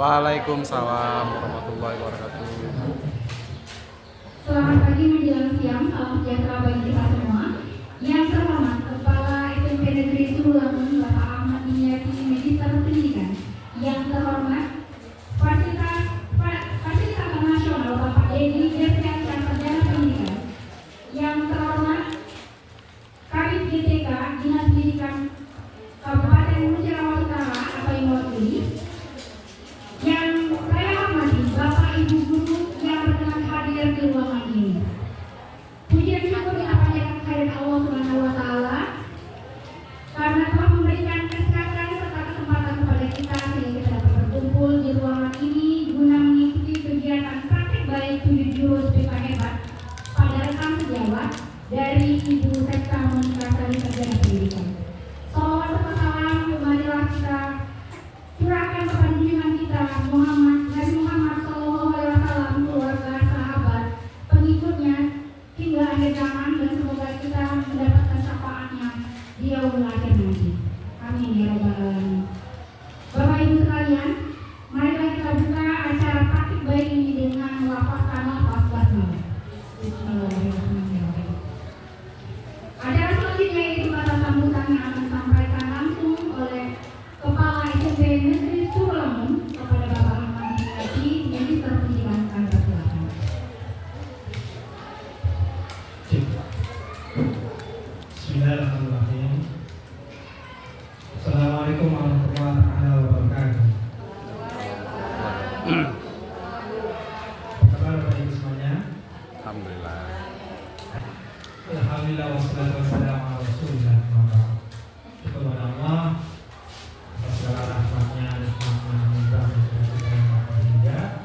Waalaikumsalam warahmatullahi wabarakatuh. Selamat pagi menjelang siang, salam sejahtera bagi kita semua. Yang terhormat Kepala SMP Negeri Surulangun Bapak Ahmad Niyati, Magister Pendidikan. Yang terhormat Fasilitator Nasional Bapak Dedi Devriansyah, Sarjana Pendidikan. Yang terhormat Kabid GTK Dinas Pendidikan Kabupaten Musirawas Utara atau yang mewakili. Yang saya hormati Bapak Ibu Guru yang berkenan hadir di ruangan ini. Puji dan syukur kita panjatkan kehadirat Allah Subhanahu wa taala karena telah memberikan kesehatan serta kesempatan kepada kita sehingga kita dapat berkumpul di ruangan ini guna mengikuti kegiatan praktik baik 7 jurus BK hebat pada rekam sejawat dari Ibu Sekta Monika Sari, Sarjana Pendidikan. Salawat serta salam marilah kita curahkan kepada junjungan kita Nabi Muhammad SAW, keluarga, sahabat, pengikutnya hingga akhir zaman, dan semoga kita mendapatkan syafaatnya di yaumul akhir nanti. Amin ya rabbal alamin. Bapak Ibu sekalian, marilah kita buka acara praktik baik ini dengan melafazkan lafaz basmalah. Bismillahirrahmanirrahim. Acara selanjutnya yaitu kata sambutan yang akan disampaikan langsung oleh Kepala SMP Negeri Surulangun kepada Bapak Ahmad Niyati, Magister Pendidikan. Kami persilakan. Bismillahirrahmanirrahim. Assalamualaikum warahmatullahi wabarakatuh. Apa kabar Bapak Ibu semuanya? Alhamdulillah. Alhamdulillah wassalatu wassalamu ala Rasulillah. Syukur kepada Allah atas segala rahmatnya dan anugerah yang sudah diberikan kepada hingga.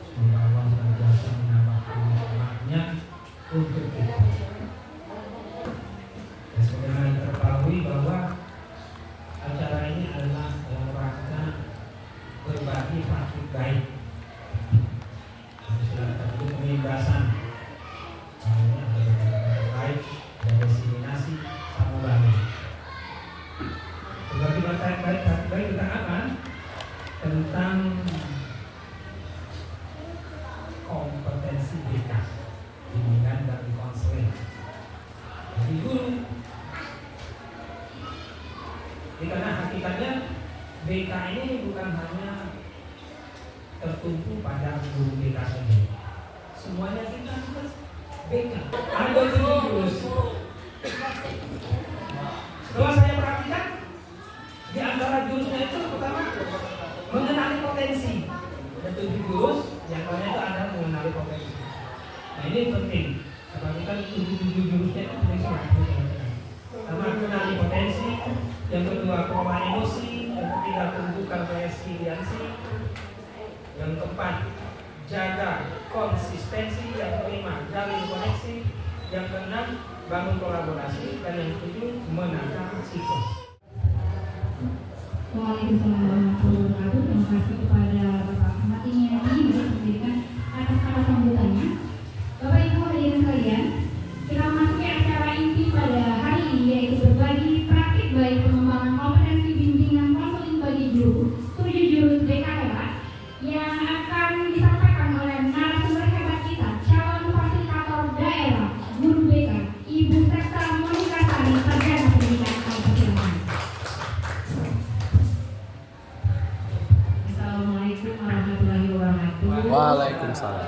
Semoga Allah senantiasa menambahkan rahmatnya untuk kita. Dan sebagaimana diketahui bahwa acara ini adalah dalam rangka berbagi praktik baik. Silakan dulu pembebasan. Ini ada beberapa baik dan destinasi sama Bali. Berbagi praktik baik tentang apa? Tentang kompetensi BK, bimbingan dan konseling. Jadi guru. Karena hakikatnya BK ini bukan hanya tertumpu pada guru BK saja. Semuanya kita harus BK. Ada 7 jurus. Setelah saya perhatikan, di antara jurusnya itu pertama mengenali potensi. Ada 7 jurus, yang lainnya itu ada mengenali potensi. Nah ini penting. Karena kita 7 jurusnya itu pertama mengenali potensi, yang kedua kelola emosi, yang ketiga tumbuhkan resiliensi, yang keempat jaga konsistensi, yang kelima jalin koneksi, yang keenam bangun kolaborasi, dan yang ketujuh menata sikap. Waalaikumsalam warahmatullahi wabarakatuh. Terima kasih kepada Bapak Ahmad Niyati, Magister Pendidikan, atas kata sambutannya. Bapak Ibu hadirin sekalian, kita memasuki acara inti pada hari ini yaitu berbagi praktik baik pengembangan kompetensi bimbingan konseling bagi guru 7 jurus BK hebat yang akan disampaikan oleh narasumber hebat kita, calon fasilitator daerah guru BK Ibu Sekta Monika Sari, Sarjana Pendidikan. Kami persilakan. Assalamualaikum warahmatullahi wabarakatuh. Waalaikumsalam.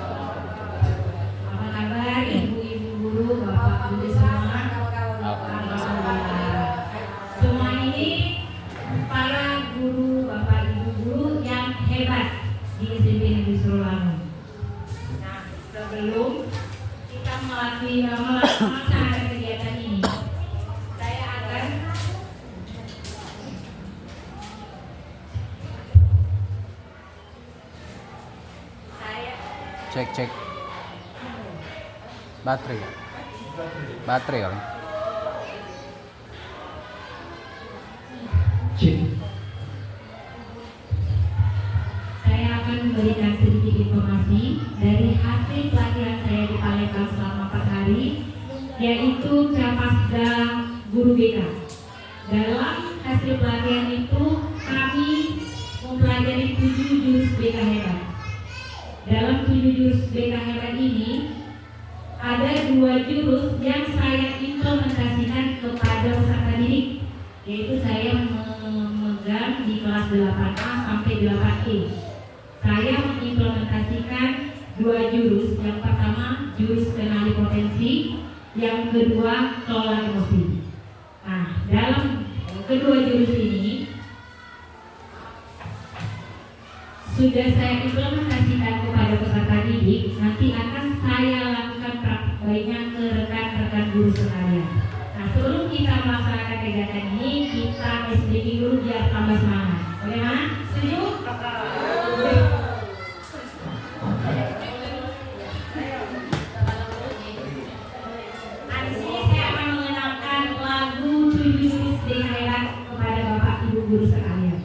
Apa kabar ibu-ibu guru, bapak guru semua? Alhamdulillah. Semua ini para guru, bapak ibu guru yang hebat di SMP Negeri Surulangun. Nah, sebelum kita melaksanakan kegiatan ini, saya akan Cek baterai orang. Saya akan memberikan sedikit informasi dari hasil pelatihan saya di Palembang selama 4 hari, yaitu Capasda guru BK. Dalam hasil pelatihan itu kami mempelajari 7 jurus BK hebat. Dalam 7 jurus BK hebat ini ada 2 jurus yang saya implementasikan kepada peserta didik, yaitu saya memegang di kelas 8A sampai 8E. Saya mengimplementasikan 2 jurus. Yang pertama jurus kenali potensi, yang kedua kelola emosi. Nah, dalam kedua jurus ini sudah saya implementasikan kepada peserta didik. Nanti akan saya lakukan praktik baiknya ke rekan-rekan guru sekalian. Nah, sebelum kita melaksanakan kegiatan ini, kita SDG dulu biar tambah semangat. Bagaimana? Setuju? Nah, di sini saya akan mengenalkan lagu 7 jurus BK hebat kepada Bapak Ibu guru sekalian.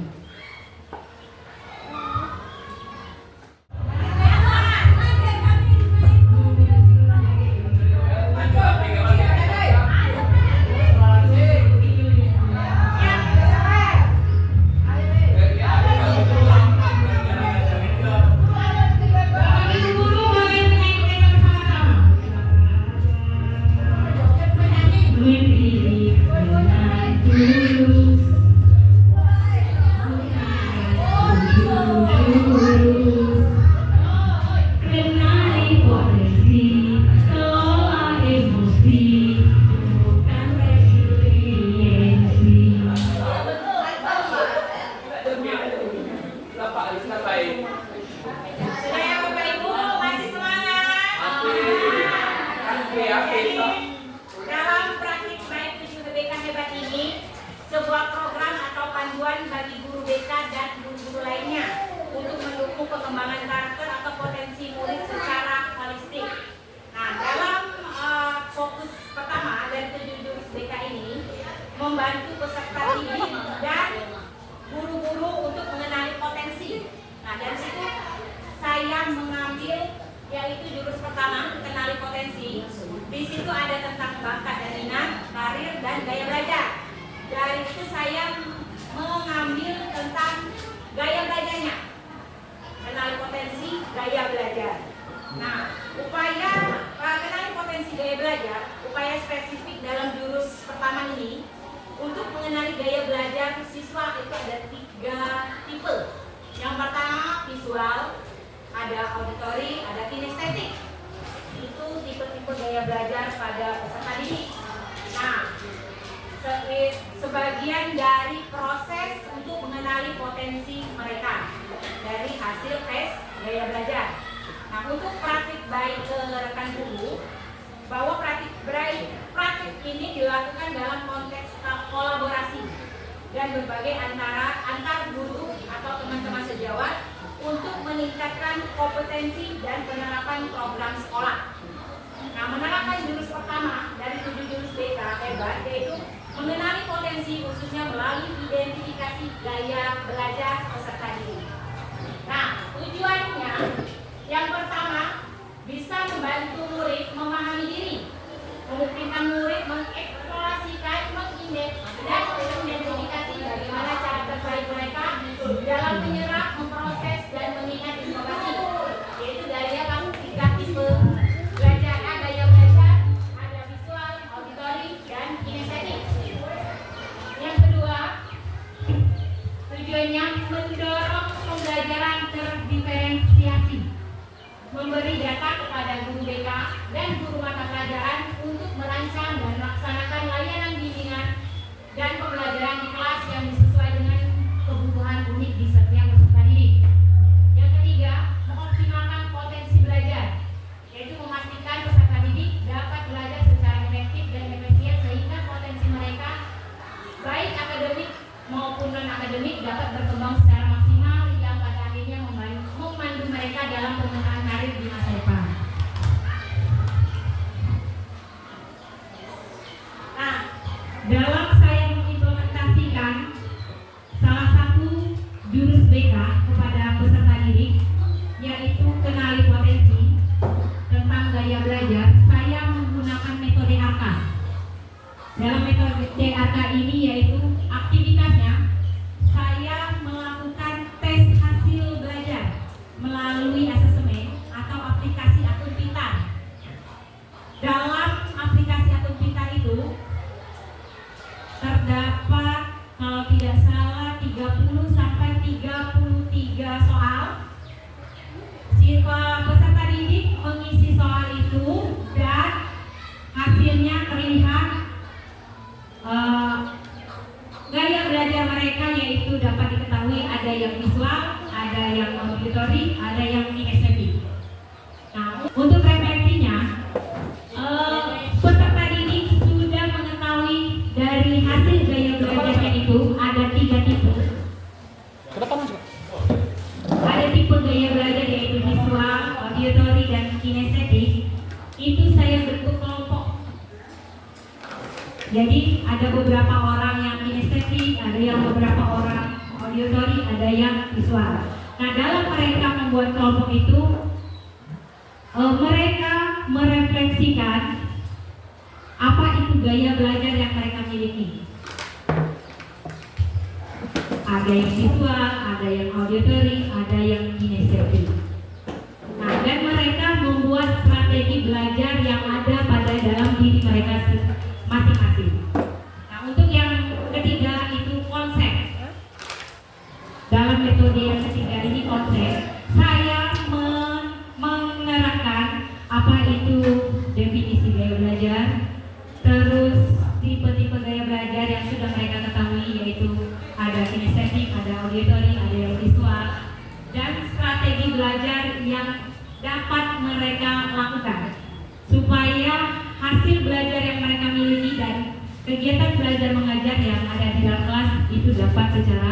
Dalam praktik baik 7 BK hebat ini, sebuah program atau panduan bagi guru BK dan guru-guru lainnya untuk mendukung perkembangan karakter atau potensi murid secara holistik. Nah, dalam fokus pertama dari 7 jurus BK ini, membantu peserta didik dan guru-guru untuk mengenali potensi. Nah, dari situ saya mengambil yaitu jurus pertama, kenali potensi. Di situ ada tentang bakat dan minat, karir, dan gaya belajar. Dari itu saya mengambil tentang gaya belajarnya. Kenali potensi, gaya belajar. Nah, upaya kenali potensi gaya belajar, upaya spesifik dalam jurus pertama ini untuk mengenali gaya belajar siswa itu ada 3 tipe. Yang pertama visual, ada auditori, ada kinestetik. Itu tipe-tipe gaya belajar pada peserta didik. Nah, sebagian dari proses untuk mengenali potensi mereka dari hasil tes gaya belajar. Nah, untuk praktik baik ke rekan guru, bahwa praktik ini dilakukan dalam konteks kolaborasi dan berbagai antar guru atau teman-teman sejawat untuk meningkatkan kompetensi dan penerapan program sekolah. Nah, menerapkan jurus pertama dari 7 jurus BK hebat yaitu mengenali potensi khususnya melalui identifikasi gaya belajar peserta didik. Nah, tujuannya yang pertama bisa membantu murid memahami diri, memungkinkan murid mengeksplorasikan, mengidentifikasi bagaimana cara terbaik mereka dalam menyerap, memproses, dan mengingat informasi, yaitu dari 3 tipe belajar. Gaya belajar ada visual, auditori, dan kinestetik. Yang kedua, tujuannya mendorong pembelajaran terdiferensiasi, memberi data kepada guru BK dan guru mata pelajaran untuk merancang dan melaksanakan layanan bimbingan dan pembelajaran di kelas yang sesuai dengan kebutuhan unik di setiap peserta didik. Yang ketiga, mengoptimalkan potensi belajar, yaitu memastikan peserta didik dapat belajar secara efektif dan efisien sehingga potensi mereka baik akademik maupun non akademik dapat berkembang secara maksimal yang pada akhirnya memandu mereka dalam pengembangan karir di masa depan. Nah, dalam saya mengimplementasikan salah satu jurus BK dalam aplikasi akun kita itu terdapat kalau tidak salah 30 sampai 33 soal. Si peserta didik mengisi soal itu dan hasilnya terlihat gaya belajar mereka, yaitu dapat diketahui ada yang visual, ada yang auditory, ada yang kinestetik. Nah, untuk refleksinya, peserta didik sudah mengetahui dari hasil gaya belajarnya itu ada 3 tipe. Ada tipe gaya belajar yaitu visual, auditory, dan kinestetik. Itu saya bentuk kelompok. Jadi ada beberapa orang yang kinestetik, ada yang beberapa orang auditory, ada yang visual. Nah, dalam mereka membuat kelompok itu, mereka merefleksikan apa itu gaya belajar yang mereka miliki. Ada yang visual, ada yang auditory, ada yang kinestetik. Nah, dan mereka membuat strategi belajar yang ada pada dalam diri mereka masing-masing. Nah, untuk yang ketiga itu konsep. Dalam metode yang ketiga ini konsep, saya menerangkan apa itu definisi gaya belajar, terus tipe-tipe gaya belajar yang sudah mereka ketahui, yaitu ada kinestetik, ada auditory, ada yang visual, dan strategi belajar yang dapat mereka lakukan supaya hasil belajar yang mereka miliki dan kegiatan belajar mengajar yang ada di dalam kelas itu dapat secara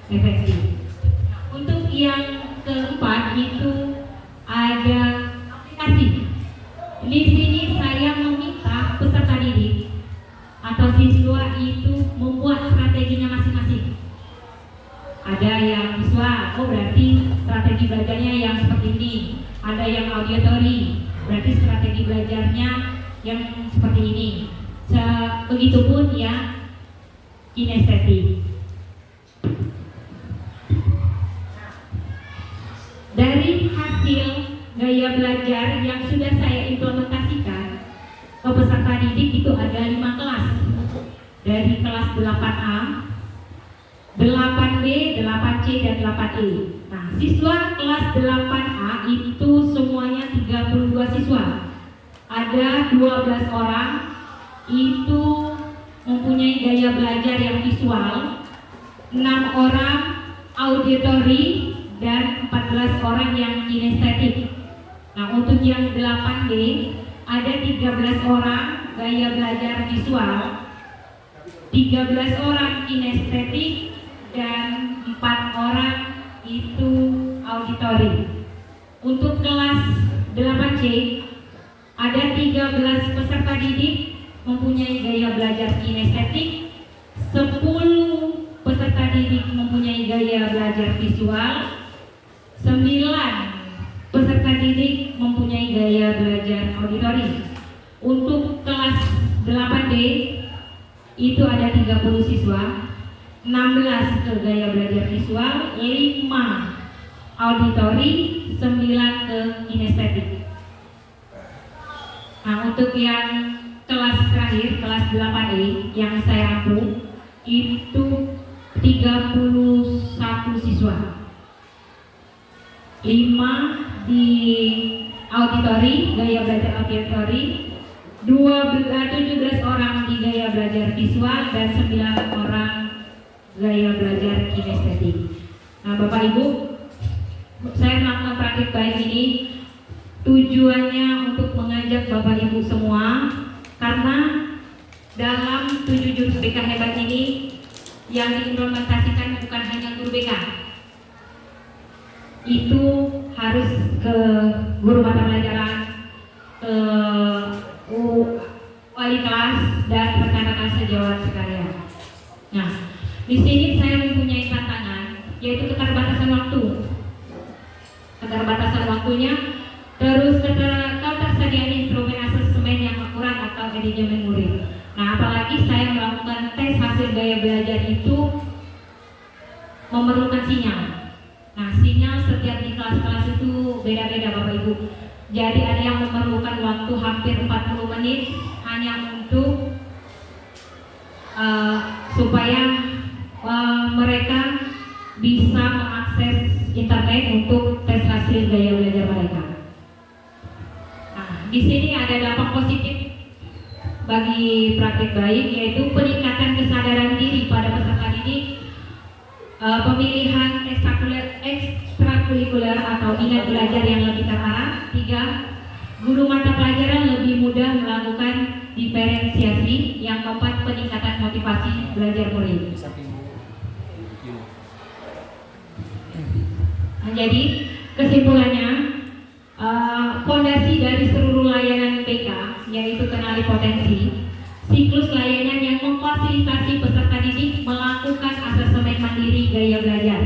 efektif. Untuk yang keempat itu ada aplikasi. Di sini saya meminta peserta didik atau siswa itu membuat strateginya masing-masing. Ada yang visual, oh berarti strategi belajarnya yang seperti ini. Ada yang auditory, berarti strategi belajarnya yang seperti ini. Begitupun yang kinestetik. Dari hasil gaya belajar yang sudah saya implementasikan ke peserta didik itu ada 5 kelas. Dari kelas 8A, 8B, 8C, dan 8E. Nah, siswa kelas 8A itu semuanya 32 siswa. Ada 12 orang itu mempunyai gaya belajar yang visual, 6 orang auditory, dan 14 orang yang kinestetik. Nah, untuk yang 8B ada 13 orang gaya belajar visual, 13 orang kinestetik, dan 4 orang itu auditory. Untuk kelas 8C ada 13 peserta didik mempunyai gaya belajar kinestetik, 10 peserta didik mempunyai gaya belajar visual, 9 peserta didik mempunyai gaya belajar auditory. Untuk kelas 8D itu ada 30 siswa, 16 ke gaya belajar visual, 5 auditory, 9 ke kinestetik. Nah, untuk yang kelas terakhir, kelas 8E yang saya ampu itu 31 siswa, 5 di auditory, gaya belajar auditory, 17 orang di gaya belajar visual, dan 9 orang gaya belajar kinestetik. Nah, Bapak Ibu, saya melakukan praktik baik ini tujuannya untuk mengajak Bapak Ibu semua, karena dalam 7 jurus BK hebat ini yang diimplementasikan bukan hanya guru BK, itu harus ke guru mata pelajaran, ke wali kelas, dan rekan-rekan sejawat sekalian. Nah, di sini saya mempunyai tantangan, yaitu keterbatasan waktu. Keterbatasan waktunya, terus ketersediaan instrumen asesmen yang akurat atau manajemen murid. Nah, apalagi saya melakukan tes hasil gaya belajar itu memerlukan sinyal. Nah, sinyal setiap di kelas-kelas itu beda-beda Bapak Ibu. Jadi ada yang memerlukan waktu hampir 40 menit hanya untuk supaya mereka bisa mengakses internet untuk tes hasil gaya belajar mereka. Nah, di sini ada dampak positif bagi praktik baik, yaitu peningkatan kesadaran diri pada peserta didik, pemilihan ekstrakurikuler atau minat belajar yang lebih terarah. 3. Guru mata pelajaran lebih mudah melakukan diferensiasi. Yang keempat, peningkatan motivasi belajar murid. Nah, jadi kesimpulannya, fondasi dari seluruh layanan PK yaitu kenali potensi, siklus layanan yang memfasilitasi peserta didik melakukan asesmen mandiri gaya belajar.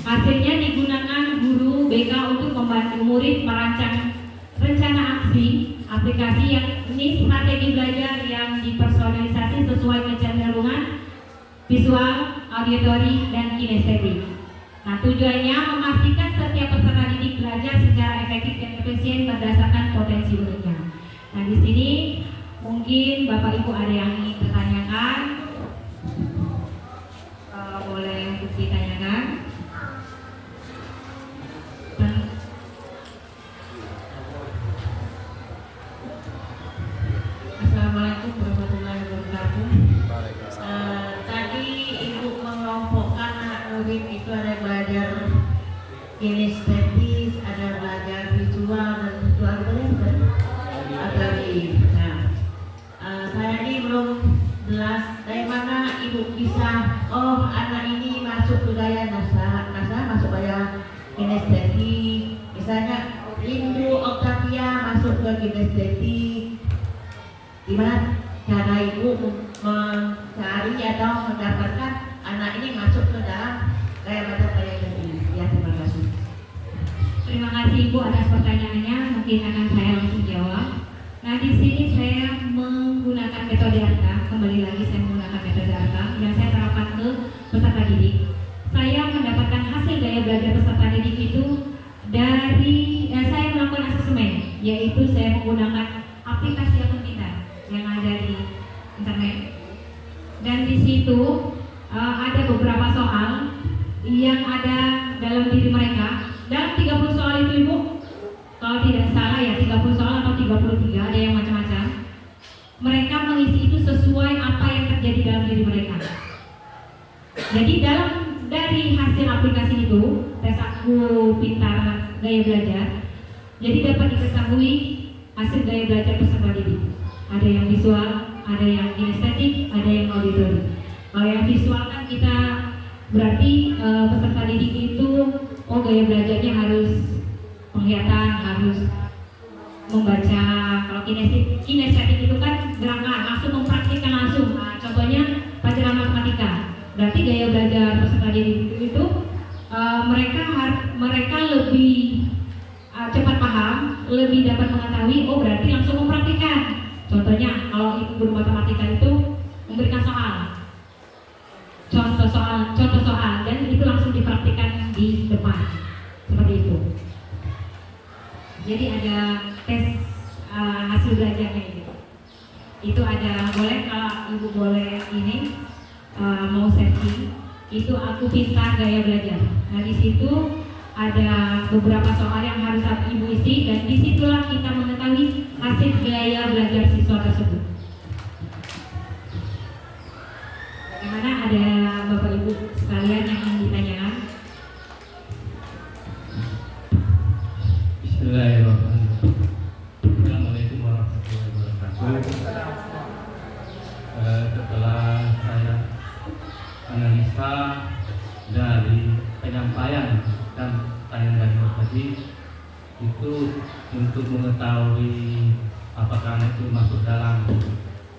Hasilnya digunakan guru BK untuk membantu murid merancang rencana aksi aplikasi yang ini strategi belajar yang dipersonalisasi sesuai kecenderungan visual, auditory, dan kinestetik. Nah, tujuannya memastikan setiap peserta didik belajar secara efektif dan efisien berdasarkan potensi uniknya. Nah, di sini mungkin Bapak Ibu ada yang ingin ditanyakan, boleh ditanyakan. Assalamualaikum warahmatullahi wabarakatuh. Tadi Ibu mengelompokkan anak murid itu ada belajar kinestetis, ada belajar visual dan visual kan? Ada nah, saya ini belum jelas dari mana Ibu bisa, oh anak ini masuk ke gaya NASA masuk gaya kinestetik, misalnya Lindu Octavia masuk ke kinestetik. Gimana cara Ibu mencari atau mendapatkan anak ini masuk ke dalam gaya belajar gaya ini? Ya, terima kasih. Terima kasih Ibu atas pertanyaannya. Mungkin akan saya langsung jawab. Nah, di sini saya menggunakan metode ARTA. Kembali lagi saya menggunakan metode ARTA yang saya terapkan ke peserta didik. Saya mendapatkan hasil gaya belajar peserta didik itu dari saya melakukan asesmen, yaitu saya menggunakan aplikasi akun pintar yang ada di internet. Dan di situ ada beberapa soal yang ada dalam diri mereka. Dalam 30 soal itu Ibu, kalau tidak salah ya 30 soal atau 33, ada yang macam-macam. Mereka mengisi itu sesuai apa yang terjadi dalam diri mereka. Jadi dari hasil aplikasi itu, tes aku pintar gaya belajar, jadi dapat diketahui hasil gaya belajar peserta didik. Ada yang visual, ada yang kinestetik, ada yang auditory. Kalau yang visual kan kita berarti peserta didik itu gaya belajarnya harus penglihatan, harus membaca. Kalau kinestetik itu kan gerakan, langsung mempraktikkan langsung. Nah, contohnya pelajaran matematika. Berarti gaya belajar peserta didik itu mereka lebih cepat paham, lebih dapat mengetahui. Berarti langsung mempraktikkan. Contohnya kalau ibu guru matematika itu memberikan contoh soal dan itu langsung dipraktikkan di depan seperti itu. Jadi ada tes hasil belajarnya gitu. Itu ada, boleh kalau ibu boleh ini mau searching, itu aku pintar gaya belajar. Nah, di situ ada beberapa soal yang harus ibu isi dan disitulah kita mengetahui hasil gaya belajar siswa tersebut. Bagaimana, ada Bapak Ibu sekalian yang ingin ditanyakan? Bismillahirrahmanirrahim. Assalamualaikum warahmatullahi wabarakatuh. Setelah saya analisa dari penyampaian dan tanya dari tadi, itu untuk mengetahui apakah itu masuk dalam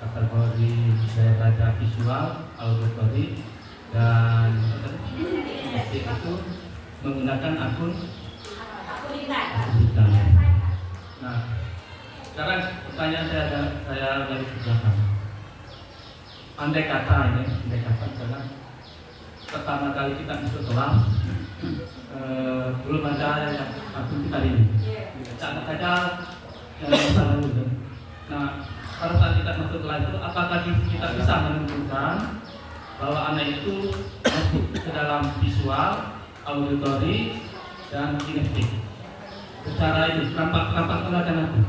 kategori gaya belajar visual, auditory, dan itu menggunakan akun digital. Nah, sekarang pertanyaan saya dari belakang. Andai kata misalnya pertama kali kita masuk kelas belum ada yang akun kita ini. Misalnya saja yang salah dulu. Nah, pada saat kita masuk kelas itu, apakah kita bisa menentukan bahwa anak itu masuk ke dalam visual, auditori, dan kinestetik? Secara itu, nampak pelajaran itu.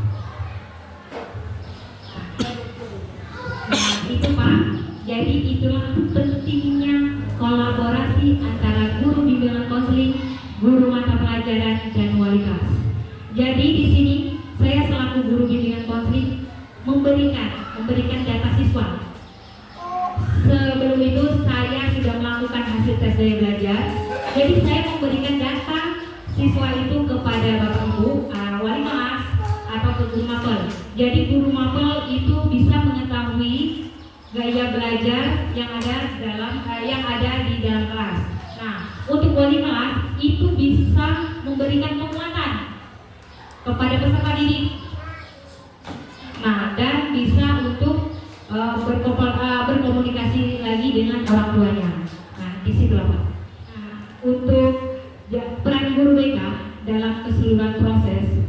Nah, itu Pak, jadi itulah pentingnya kolaborasi antara guru bimbingan konseling, guru mata pelajaran, dan wali kelas. Jadi di sini saya selaku guru bimbingan konseling memberikan data siswa. Sebelum itu saya sudah melakukan hasil tes daya belajar. Jadi saya memberikan data siswa itu kepada Bapak Ibu wali kelas atau ke guru mapel. Jadi guru mapel itu bisa mengetahui gaya belajar yang ada di dalam kelas. Nah, untuk wali kelas itu bisa memberikan penguatan kepada peserta didik. Nah, dan bisa untuk berkomunikasi lagi dengan orang tuanya. Nah, di situ Pak. Nah, untuk peran guru BK dalam keseluruhan proses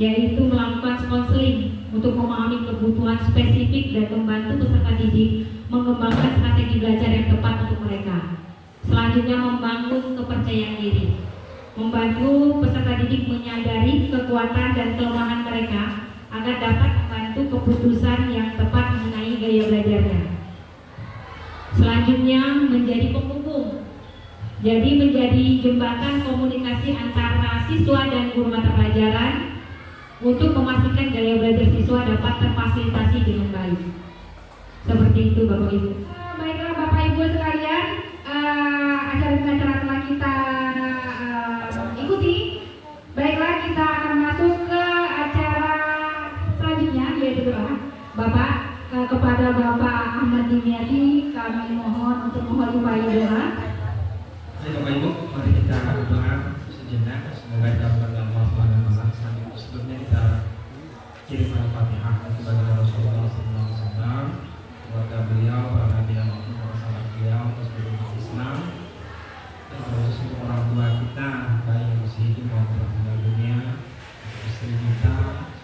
yaitu melakukan konseling untuk memahami kebutuhan spesifik dan membantu peserta didik mengembangkan strategi belajar yang tepat untuk mereka. Selanjutnya membangun kepercayaan diri, membantu peserta didik menyadari kekuatan dan kelemahan mereka agar dapat membantu keputusan yang tepat mengenai gaya belajarnya. Selanjutnya menjadi penghubung, jadi menjadi jembatan komunikasi antara siswa dan guru mata pelajaran untuk memastikan gaya belajar siswa dapat terfasilitasi dengan baik. Seperti itu Bapak Ibu. Baiklah Bapak Ibu sekalian, acara-acara telah kita ikuti. Baiklah, kita akan masuk ke acara selanjutnya, yaitu Bapak kepada Bapak Ahmad Dimyati kami mohon untuk mengholifai doa. Bapak Ibu, mari kita berdoa sejenak. Semoga dapat Allah SWT. Sebelumnya kita kirim Al-Fatihah kepada Rasulullah SAW, keluarga beliau, para nabi dan para sahabat beliau, terus umat Islam, dan terus untuk orang tua kita, baik yang masih hidup maupun yang meninggal dunia, istri kita,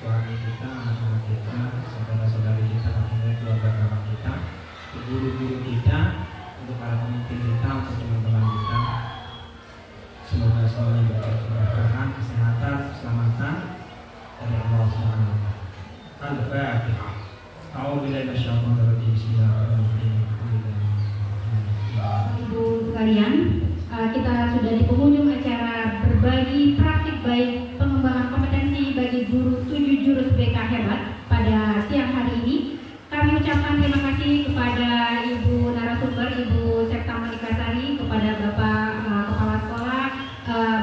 suami kita, anak-anak kita, saudara-saudari kita, keluarga kita, guru-guru kita, untuk para pemimpin kita, untuk teman-teman kita. Semoga semuanya berkat keberkahan, kesehatan, keselamatan dari Allah SWT. Al-Fatihah. A'udzubillahi minasyaitonir rajim. Bismillahirrahmanirrahim. Ibu sekalian, kita sudah di penghujung acara berbagi praktik baik pengembangan kompetensi bagi guru 7 jurus BK hebat pada siang hari ini. Kami ucapkan terima kasih kepada Ibu narasumber, Ibu Septa Monikasari, kepada Bapak Kepala Sekolah,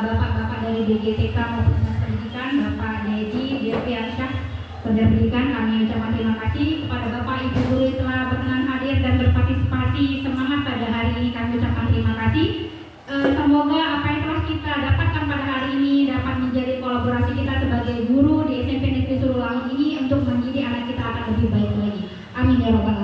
Bapak-Bapak dari DGTK maupun Dinas Pendidikan, Bapak Dedi Dirviansyah, Pendidikan. Kami ucapkan terima kasih kepada Bapak Ibu guru yang telah berkenan hadir dan berpartisipasi semangat pada hari ini. Kami ucapkan terima kasih. Semoga apa yang telah kita dapatkan pada hari ini dapat menjadi kolaborasi kita sebagai guru di SMP Negeri Surulangi ini untuk mendidik anak kita akan lebih baik lagi. Amin ya rabbal